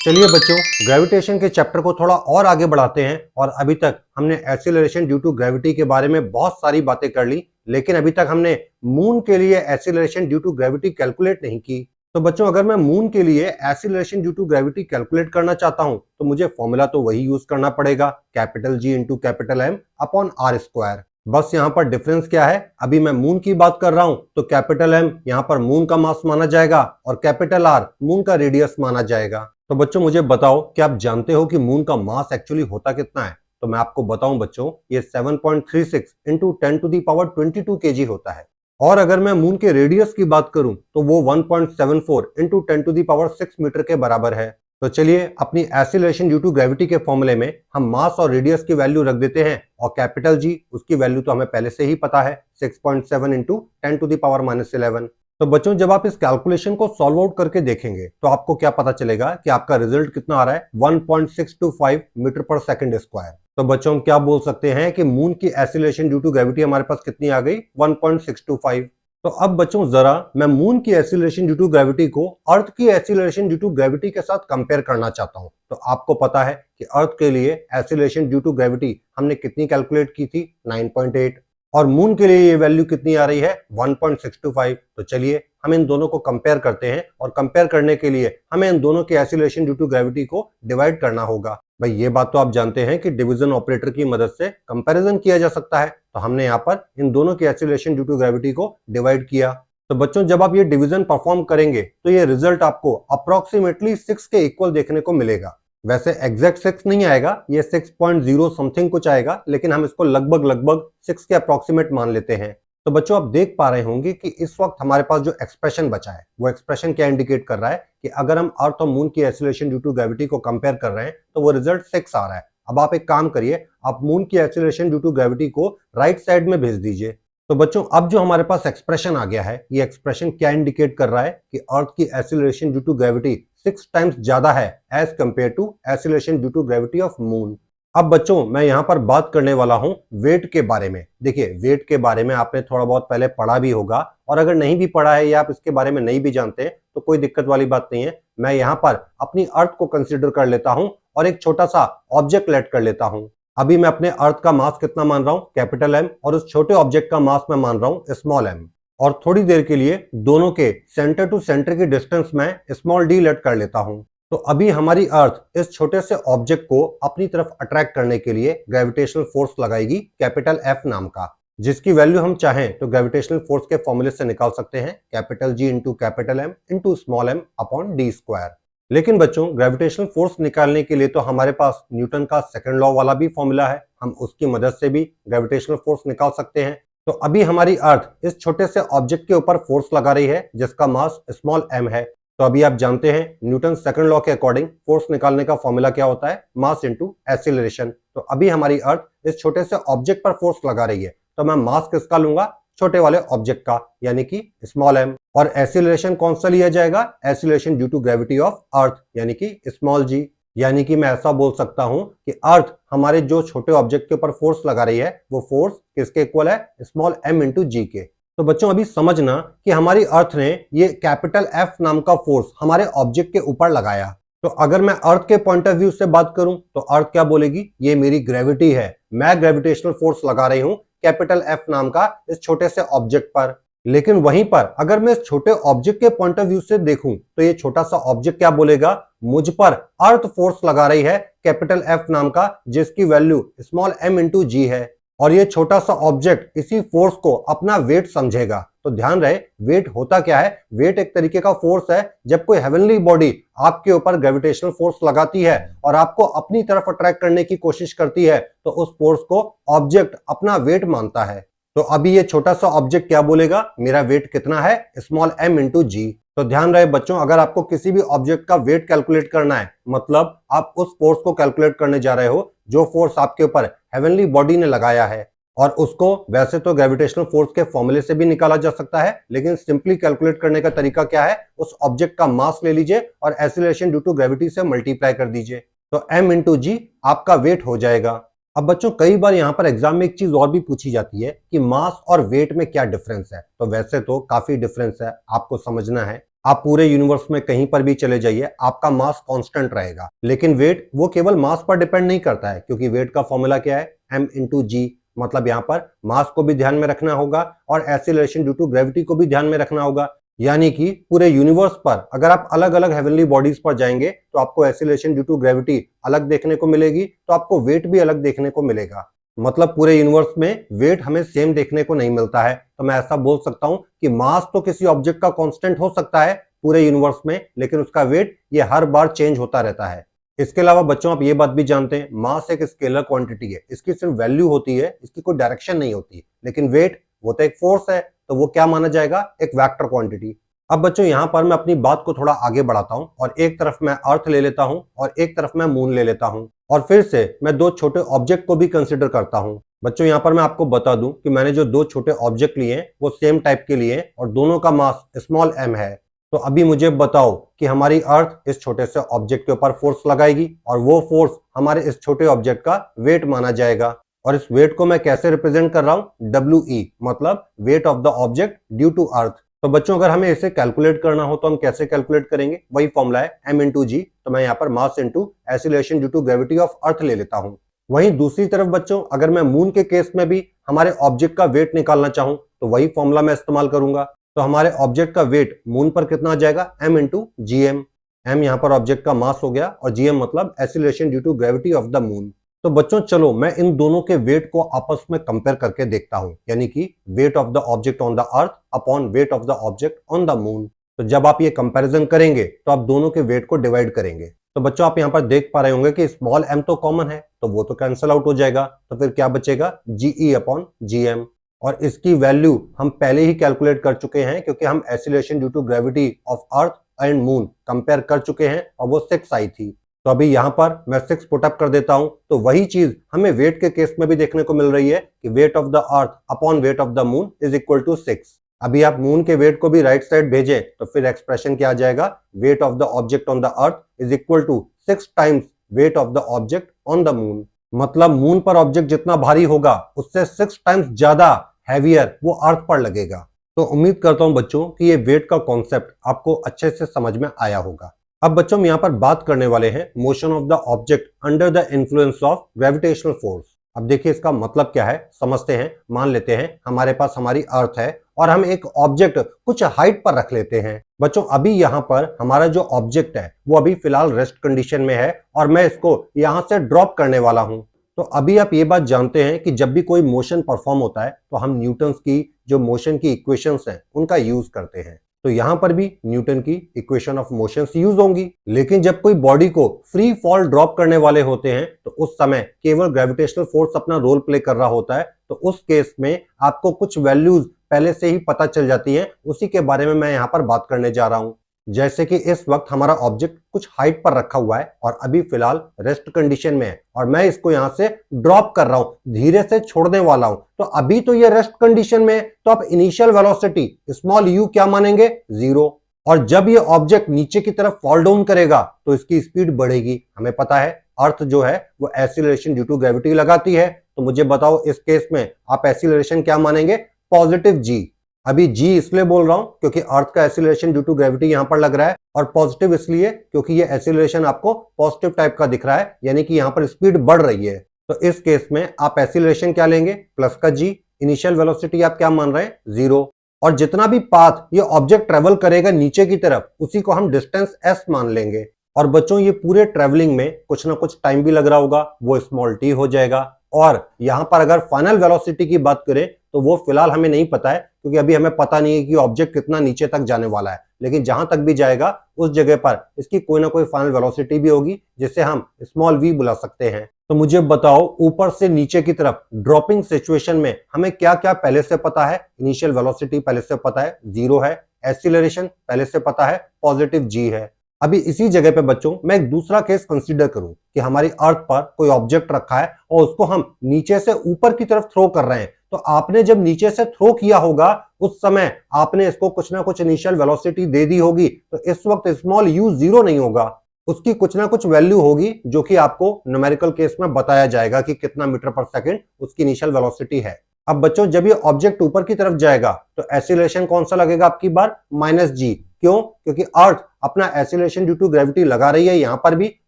चलिए बच्चों, ग्रेविटेशन के चैप्टर को थोड़ा और आगे बढ़ाते हैं। और अभी तक हमने एक्सीलरेशन ड्यू टू ग्रेविटी के बारे में बहुत सारी बातें कर ली, लेकिन अभी तक हमने मून के लिए acceleration due to gravity calculate नहीं की। तो बच्चों, अगर मैं मून के लिए acceleration due to gravity calculate करना चाहता हूं तो मुझे फॉर्मूला तो वही यूज करना पड़ेगा, capital G into capital M upon R square. बस यहाँ पर डिफरेंस क्या है, अभी मैं मून की बात कर रहा हूं तो कैपिटल M यहाँ पर मून का मास माना जाएगा और कैपिटल R मून का रेडियस माना जाएगा। तो बच्चों मुझे बताओ कि आप जानते हो कि मून का मास एक्चुअली होता कितना है? तो मैं आपको बताऊं बच्चों, ये 7.36 इंटू 10⁻22 kg होता है। और अगर मैं मून के रेडियस की बात करूं तो वो 1.74 इंटू 10⁻6 मीटर के बराबर है। तो चलिए अपनी एक्सीलरेशन ड्यू टू ग्रेविटी के फॉर्मूले में हम मास और रेडियस की वैल्यू रख देते हैं, और कैपिटल G उसकी वैल्यू तो हमें पहले से ही पता है, 6.7 इंटू 10⁻11। तो बच्चों, जब आप इस कैलकुलेशन को सॉल्व आउट करके देखेंगे तो आपको क्या पता चलेगा कि आपका रिजल्ट कितना आ रहा है, 1.625 मीटर पर सेकंड स्क्वायर। तो बच्चों, हम क्या बोल सकते हैं कि मून की एक्सीलरेशन ड्यू टू ग्रेविटी हमारे पास कितनी आ गई, 1.625। तो अब बच्चों जरा मैं मून की एक्सीलरेशन ड्यू टू ग्रेविटी को अर्थ की एक्सीलरेशन ड्यू टू ग्रेविटी के साथ कंपेयर करना चाहता हूं। तो आपको पता है कि अर्थ के लिए एक्सीलरेशन ड्यू टू ग्रेविटी हमने कितनी कैलकुलेट की थी, 9.8, और मून के लिए ये वैल्यू कितनी आ रही है, 1.625। तो चलिए हम इन दोनों को कंपेयर करते हैं, और कंपेयर करने के लिए हमें इन दोनों के एक्सीलरेशन ड्यू टू ग्रेविटी को डिवाइड करना होगा। भाई ये बात तो आप जानते हैं कि डिवीजन ऑपरेटर की मदद से कंपैरिजन किया जा सकता है। तो हमने यहाँ पर इन दोनों के एक्सीलरेशन ड्यू टू ग्रेविटी को डिवाइड किया। तो बच्चों, जब आप ये डिवीजन परफॉर्म करेंगे तो ये रिजल्ट आपको अप्रोक्सीमेटली 6 के इक्वल देखने को मिलेगा। वैसे एग्जैक्ट 6 नहीं आएगा, ये 6.0 समथिंग कुछ आएगा, लेकिन हम इसको लगभग 6 के अप्रोक्सीमेट मान लेते हैं। तो बच्चों, आप देख पा रहे होंगे कि इस वक्त हमारे पास जो एक्सप्रेशन बचा है वो एक्सप्रेशन क्या इंडिकेट कर रहा है कि अगर हम अर्थ और मून की एक्सीलरेशन ड्यू टू ग्रेविटी को कंपेयर कर रहे हैं तो वो रिजल्ट 6 आ रहा है। अब आप एक काम करिए, आप मून की एक्सीलरेशन ड्यू टू ग्रेविटी को राइट साइड में भेज दीजिए। तो बच्चों, अब जो हमारे पास एक्सप्रेशन आ गया है, ये एक्सप्रेशन क्या इंडिकेट कर रहा है कि अर्थ की acceleration due to gravity 6 times ज्यादा है as compare to acceleration due to gravity of moon. अब बच्चों, मैं यहां पर बात करने वाला हूं वेट के बारे में। देखिए, वेट के बारे में आपने थोड़ा बहुत पहले पढ़ा भी होगा, और अगर नहीं भी पढ़ा है या आप इसके बारे में नहीं भी जानते तो कोई दिक्कत वाली बात नहीं है। मैं यहां पर अपनी अर्थ को कंसीडर कर लेता हूं और एक छोटा सा ऑब्जेक्ट लेट कर लेता हूं। अभी मैं अपने अर्थ का मास कितना मान रहा हूं, कैपिटल M, और उस छोटे ऑब्जेक्ट का मास मैं मान रहा हूं स्मॉल m। और थोड़ी देर के लिए दोनों के सेंटर टू सेंटर की डिस्टेंस में स्मॉल d लेट कर लेता हूं। तो अभी हमारी अर्थ इस छोटे से ऑब्जेक्ट को अपनी तरफ अट्रैक्ट करने के लिए ग्रेविटेशनल फोर्स लगाएगी कैपिटल F नाम का, जिसकी वैल्यू हम चाहें तो ग्रेविटेशनल फोर्स के फॉर्मूले से निकाल सकते हैं, capital G into capital M into small m upon d square. लेकिन बच्चों, ग्रेविटेशनल फोर्स निकालने के लिए तो हमारे पास न्यूटन का सेकंड लॉ वाला भी फॉर्मूला है, हम उसकी मदद से भी ग्रेविटेशनल फोर्स निकाल सकते हैं। तो अभी हमारी अर्थ इस छोटे से ऑब्जेक्ट के ऊपर फोर्स लगा रही है जिसका मास स्मॉल m है। तो अभी आप जानते हैं न्यूटन सेकंड लॉ के अकॉर्डिंग फोर्स निकालने का फॉर्मूला क्या होता है, मास इनटू एक्सीलरेशन। तो अभी हमारी अर्थ इस छोटे से ऑब्जेक्ट पर फोर्स लगा रही है, तो मैं मास किसका लूंगा, छोटे वाले ऑब्जेक्ट का, यानी कि स्मॉल m। और एक्सीलरेशन कौन सा लिया जाएगा, acceleration due to gravity of earth, यानी कि स्मॉल g। यानी कि मैं ऐसा बोल सकता हूं कि अर्थ हमारे जो छोटे ऑब्जेक्ट के ऊपर फोर्स लगा रही है वो फोर्स किसके इक्वल है, स्मॉल m इंटू g के। तो बच्चों, अभी समझना कि हमारी अर्थ ने ये कैपिटल F नाम का फोर्स हमारे ऑब्जेक्ट के ऊपर लगाया। तो अगर मैं अर्थ के पॉइंट ऑफ व्यू से बात करूं तो अर्थ क्या बोलेगी, ये मेरी ग्रेविटी है, मैं ग्रेविटेशनल फोर्स लगा रही हूं कैपिटल F नाम का इस छोटे से ऑब्जेक्ट पर। लेकिन वहीं पर अगर मैं इस छोटे ऑब्जेक्ट के पॉइंट ऑफ व्यू से देखूं तो ये छोटा सा ऑब्जेक्ट क्या बोलेगा, मुझ पर अर्थ फोर्स लगा रही है कैपिटल F नाम का, जिसकी value small m into g है। और ये छोटा सा ऑब्जेक्ट इसी फोर्स को अपना वेट समझेगा। तो ध्यान रहे, वेट होता क्या है, वेट एक तरीके का फोर्स है। जब कोई हेवनली बॉडी आपके ऊपर ग्रेविटेशनल फोर्स लगाती है और आपको अपनी तरफ अट्रैक्ट करने की कोशिश करती है तो उस फोर्स को ऑब्जेक्ट अपना वेट मानता है। तो अभी ये छोटा सा ऑब्जेक्ट क्या बोलेगा, मेरा वेट कितना है, स्मॉल m इंटू g। तो ध्यान रहे बच्चों, अगर आपको किसी भी ऑब्जेक्ट का वेट कैलकुलेट करना है, मतलब आप उस फोर्स को कैलकुलेट करने जा रहे हो जो फोर्स आपके ऊपर हेवनली बॉडी ने लगाया है, और उसको वैसे तो ग्रेविटेशनल फोर्स के फॉर्मूले से भी निकाला जा सकता है, लेकिन सिंपली कैलकुलेट करने का तरीका क्या है, उस ऑब्जेक्ट का मास ले लीजिए और एक्सीलरेशन ड्यू टू ग्रेविटी से मल्टीप्लाई कर दीजिए, तो m इंटू g आपका वेट हो जाएगा। अब बच्चों, कई बार यहाँ पर एग्जाम में एक चीज और भी पूछी जाती है कि मास और वेट में क्या डिफरेंस है। तो वैसे तो काफी डिफरेंस है, आपको समझना है। आप पूरे यूनिवर्स में कहीं पर भी चले जाइए, आपका मास कांस्टेंट रहेगा। लेकिन वेट वो केवल मास पर डिपेंड नहीं करता है, क्योंकि वेट का फॉर्मूला क्या है, m इंटू जी। मतलब यहाँ पर मास को भी ध्यान में रखना होगा और एक्सीलरेशन ड्यू टू ग्रेविटी को भी ध्यान में रखना होगा। यानी कि पूरे यूनिवर्स पर अगर आप अलग अलग हेवनली बॉडीज पर जाएंगे तो आपको एक्सीलरेशन ड्यू टू ग्रेविटी अलग देखने को मिलेगी, तो आपको वेट भी अलग देखने को मिलेगा। मतलब पूरे यूनिवर्स में वेट हमें सेम देखने को नहीं मिलता है। तो मैं ऐसा बोल सकता हूं कि मास तो किसी ऑब्जेक्ट का कांस्टेंट हो सकता है पूरे यूनिवर्स में, लेकिन उसका वेट ये हर बार चेंज होता रहता है। इसके अलावा बच्चों आप ये बात भी जानते हैं, मास एक स्केलर क्वांटिटी है, इसकी सिर्फ वैल्यू होती है, इसकी कोई डायरेक्शन नहीं होती। लेकिन वेट वो तो एक फोर्स है, तो वो क्या माना जाएगा, एक वेक्टर क्वांटिटी। अब बच्चों यहां पर मैं अपनी बात को थोड़ा आगे बढ़ाता हूं और एक तरफ मैं अर्थ ले लेता हूं और एक तरफ मैं मून ले लेता हूं, और फिर से मैं दो छोटे ऑब्जेक्ट को भी कंसीडर करता हूं। बच्चों यहां पर मैं आपको बता दूं कि मैंने जो दो छोटे ऑब्जेक्ट लिए हैं वो सेम टाइप के लिए हैं और दोनों का मास स्मॉल m है। तो अभी मुझे बताओ कि हमारी अर्थ इस छोटे से ऑब्जेक्ट के ऊपर फोर्स लगाएगी और वो फोर्स हमारे इस छोटे ऑब्जेक्ट का वेट माना जाएगा। और इस वेट को मैं कैसे रिप्रेजेंट कर रहा हूं, WE, मतलब weight of the object due to earth. तो बच्चों अगर हमें इसे कैलकुलेट करना हो तो हम कैसे कैलकुलेट करेंगे, वही फॉर्मूला है m इंटू जी। तो मैं यहाँ पर mass into acceleration due to gravity of earth ले लेता हूँ। वहीं दूसरी तरफ बच्चों अगर मैं मून के केस में भी हमारे ऑब्जेक्ट का वेट निकालना चाहूं तो वही फॉर्मूला मैं इस्तेमाल करूंगा। तो हमारे ऑब्जेक्ट का वेट मून पर कितना आ जाएगा, m into G M. m यहाँ पर ऑब्जेक्ट का मास हो गया और gm मतलब acceleration due to gravity of the moon. तो बच्चों चलो मैं इन दोनों के वेट को आपस में कंपेयर करके देखता हूं, यानी कि weight of the object on the earth upon weight of the object on the moon. तो जब आप ये कंपैरिजन करेंगे तो आप दोनों के वेट को डिवाइड करेंगे। तो बच्चों आप यहाँ पर देख पा रहे होंगे कि स्मॉल m तो कॉमन है, तो वो तो कैंसिल आउट हो जाएगा। तो फिर क्या बचेगा, GE अपॉन GM। और इसकी वैल्यू हम पहले ही कैलकुलेट कर चुके हैं, क्योंकि हम acceleration due to gravity of earth and moon compare कर चुके हैं और वो 6 आई थी। तो अभी यहां पर मैं 6 पुट अप कर देता हूं, तो वही चीज हमें वेट के केस में भी देखने को मिल रही है कि weight of the earth upon weight of the moon is equal to 6। अभी आप मून के वेट को भी राइट साइड भेजें तो फिर एक्सप्रेशन क्या आ जाएगा, weight of the object on the earth is equal to 6 times weight of the object on the moon. मतलब मून पर ऑब्जेक्ट जितना भारी होगा उससे 6 टाइम्स ज्यादा हैवियर वो अर्थ पर लगेगा। तो उम्मीद करता हूं बच्चों कि ये वेट का कॉन्सेप्ट आपको अच्छे से समझ में आया होगा। अब बच्चों हम यहाँ पर बात करने वाले हैं motion of the object under the influence of gravitational force. अब देखिए इसका मतलब क्या है, समझते हैं। मान लेते हैं हमारे पास हमारी अर्थ है और हम एक ऑब्जेक्ट कुछ हाइट पर रख लेते हैं। बच्चों अभी यहाँ पर हमारा जो ऑब्जेक्ट है वो अभी फिलहाल रेस्ट कंडीशन में है और मैं इसको यहाँ से ड्रॉप करने वाला हूँ। तो अभी आप ये बात जानते हैं कि जब भी कोई मोशन परफॉर्म होता है तो हम न्यूटन्स की जो मोशन की इक्वेशंस हैं उनका यूज करते हैं। तो यहां पर भी न्यूटन की इक्वेशन ऑफ मोशंस यूज होंगी। लेकिन जब कोई बॉडी को फ्री फॉल ड्रॉप करने वाले होते हैं तो उस समय केवल ग्रेविटेशनल फोर्स अपना रोल प्ले कर रहा होता है। तो उस केस में आपको कुछ वैल्यूज पहले से ही पता चल जाती हैं, उसी के बारे में मैं यहाँ पर बात करने जा रहा हूँ। जैसे कि इस वक्त हमारा ऑब्जेक्ट कुछ हाइट पर रखा हुआ है और अभी फिलहाल रेस्ट कंडीशन में है और मैं इसको यहां से ड्रॉप कर रहा हूं, धीरे से छोड़ने वाला हूं। तो अभी तो ये रेस्ट कंडीशन में है, तो आप इनिशियल वेलोसिटी स्मॉल u क्या मानेंगे, 0। और जब ये ऑब्जेक्ट नीचे की तरफ फॉल डाउन करेगा तो इसकी स्पीड बढ़ेगी। हमें पता है अर्थ जो है वो एक्सीलरेशन ड्यू टू ग्रेविटी लगाती है। तो मुझे बताओ इस केस में आप एक्सीलरेशन क्या मानेंगे, पॉजिटिव g। अभी g इसलिए बोल रहा हूं क्योंकि अर्थ का एक्सीलरेशन ड्यू टू ग्रेविटी यहां पर लग रहा है, और पॉजिटिव इसलिए क्योंकि ये एक्सीलरेशन आपको पॉजिटिव टाइप का दिख रहा है, यानी कि यहां पर स्पीड बढ़ रही है। तो इस केस में आप एक्सीलरेशन क्या लेंगे, प्लस का g। इनिशियल वेलोसिटी आप क्या मान रहे हैं, 0। और जितना भी पाथ ये ऑब्जेक्ट ट्रेवल करेगा नीचे की तरफ उसी को हम डिस्टेंस s मान लेंगे। और बच्चों ये पूरे ट्रेवलिंग में कुछ ना कुछ टाइम भी लग रहा होगा, वो स्मॉल t हो जाएगा। और यहां पर अगर फाइनल वेलोसिटी की बात करें तो वो फिलहाल हमें नहीं पता है, क्योंकि अभी हमें पता नहीं है कि ऑब्जेक्ट कितना नीचे तक जाने वाला है। लेकिन जहां तक भी जाएगा उस जगह पर इसकी कोई ना कोई फाइनल वेलोसिटी भी होगी, जिसे हम स्मॉल v बुला सकते हैं। तो मुझे बताओ ऊपर से नीचे की तरफ ड्रॉपिंग सिचुएशन में हमें क्या क्या पहले से पता है। इनिशियल वेलोसिटी पहले से पता है, 0 है। एक्सीलरेशन पहले से पता है, पॉजिटिव g है। अभी इसी जगह पे बच्चों मैं एक दूसरा केस कंसीडर करूं कि हमारी अर्थ पर कोई ऑब्जेक्ट रखा है और उसको हम नीचे से ऊपर की तरफ थ्रो कर रहे हैं। तो आपने जब नीचे से थ्रो किया होगा उस समय आपने इसको कुछ ना कुछ इनिशियल वेलोसिटी दे दी होगी। तो इस वक्त स्मॉल u 0 नहीं होगा, उसकी कुछ ना कुछ वैल्यू होगी जो कि आपको न्यूमेरिकल केस में बताया जाएगा कि कितना मीटर पर सेकंड उसकी इनिशियल वेलोसिटी है। अब बच्चों जब ये ऑब्जेक्ट ऊपर की तरफ जाएगा तो एक्सीलरेशन कौन सा लगेगा आपकी बार, -g। क्यों? क्योंकि अर्थ अपना एक्सीलरेशन ड्यू टू ग्रेविटी लगा रही है यहाँ पर भी,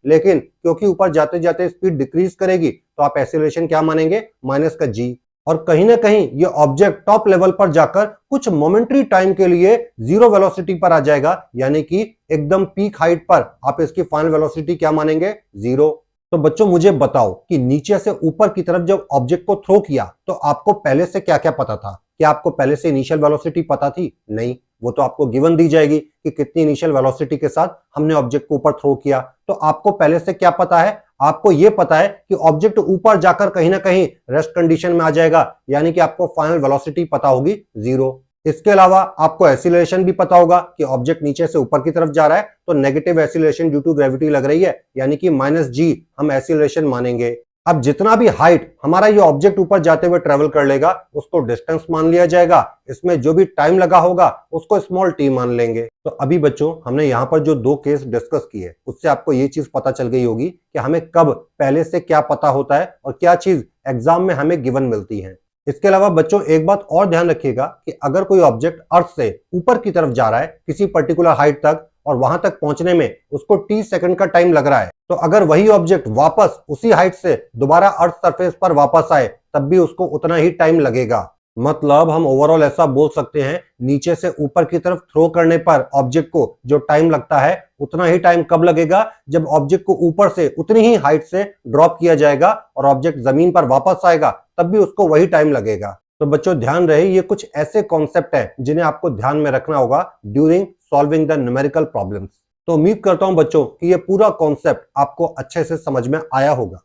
लेकिन क्योंकि ऊपर जाते जाते स्पीड डिक्रीज करेगी तो आप एक्सीलरेशन क्या मानेंगे? माइनस का जी। और कहीं ना कहीं ये ऑब्जेक्ट टॉप लेवल पर जाकर कुछ मोमेंट्री टाइम के लिए जीरो वेलोसिटी पर आ जाएगा, यानी कि एकदम पीक हाइट पर आप इसकी फाइनल वेलोसिटी क्या मानेंगे? जीरो। तो बच्चों मुझे बताओ कि नीचे से ऊपर की तरफ जब ऑब्जेक्ट को थ्रो किया तो आपको पहले से क्या क्या पता था? क्या आपको पहले से इनिशियल वेलोसिटी पता थी? नहीं, वो तो आपको गिवन दी जाएगी कि कितनी इनिशियल वेलोसिटी के साथ हमने ऑब्जेक्ट को ऊपर थ्रो किया। तो आपको पहले से क्या पता है? आपको यह पता है कि ऑब्जेक्ट ऊपर जाकर कहीं ना कहीं रेस्ट कंडीशन में आ जाएगा, यानी कि आपको फाइनल वेलोसिटी पता होगी जीरो। इसके अलावा आपको एक्सीलरेशन भी पता होगा कि ऑब्जेक्ट नीचे से ऊपर की तरफ जा रहा है तो negative acceleration due to gravity लग रही है, यानी कि माइनस जी हम एक्सीलरेशन मानेंगे। अब जितना भी हाइट हमारा ये ऑब्जेक्ट ऊपर जाते हुए ट्रेवल कर लेगा उसको डिस्टेंस मान लिया जाएगा, इसमें जो भी टाइम लगा होगा उसको स्मॉल टी मान लेंगे। तो अभी बच्चों हमने यहाँ पर जो दो केस डिस्कस किए उससे आपको ये चीज पता चल गई होगी कि हमें कब पहले से क्या पता होता है और क्या चीज एग्जाम में हमें गिवन मिलती है। इसके अलावा बच्चों एक बात और ध्यान रखिएगा कि अगर कोई ऑब्जेक्ट अर्थ से ऊपर की तरफ जा रहा है किसी पर्टिकुलर हाइट तक और वहां तक पहुंचने में उसको टी सेकंड का टाइम लग रहा है, तो अगर वही ऑब्जेक्ट वापस उसी हाइट से दोबारा अर्थ सरफेस पर वापस आए तब भी उसको उतना ही टाइम लगेगा। मतलब हम ओवरऑल ऐसा बोल सकते हैं नीचे से ऊपर की तरफ थ्रो करने पर ऑब्जेक्ट को जो टाइम लगता है उतना ही टाइम कब लगेगा? जब ऑब्जेक्ट को ऊपर से उतनी ही हाइट से ड्रॉप किया जाएगा और ऑब्जेक्ट जमीन पर वापस आएगा तब भी उसको वही टाइम लगेगा। तो बच्चों ध्यान रहे ये कुछ ऐसे कॉन्सेप्ट हैं जिन्हें आपको ध्यान में रखना होगा during solving the numerical problems. तो उम्मीद करता हूं बच्चों कि ये पूरा कॉन्सेप्ट आपको अच्छे से समझ में आया होगा।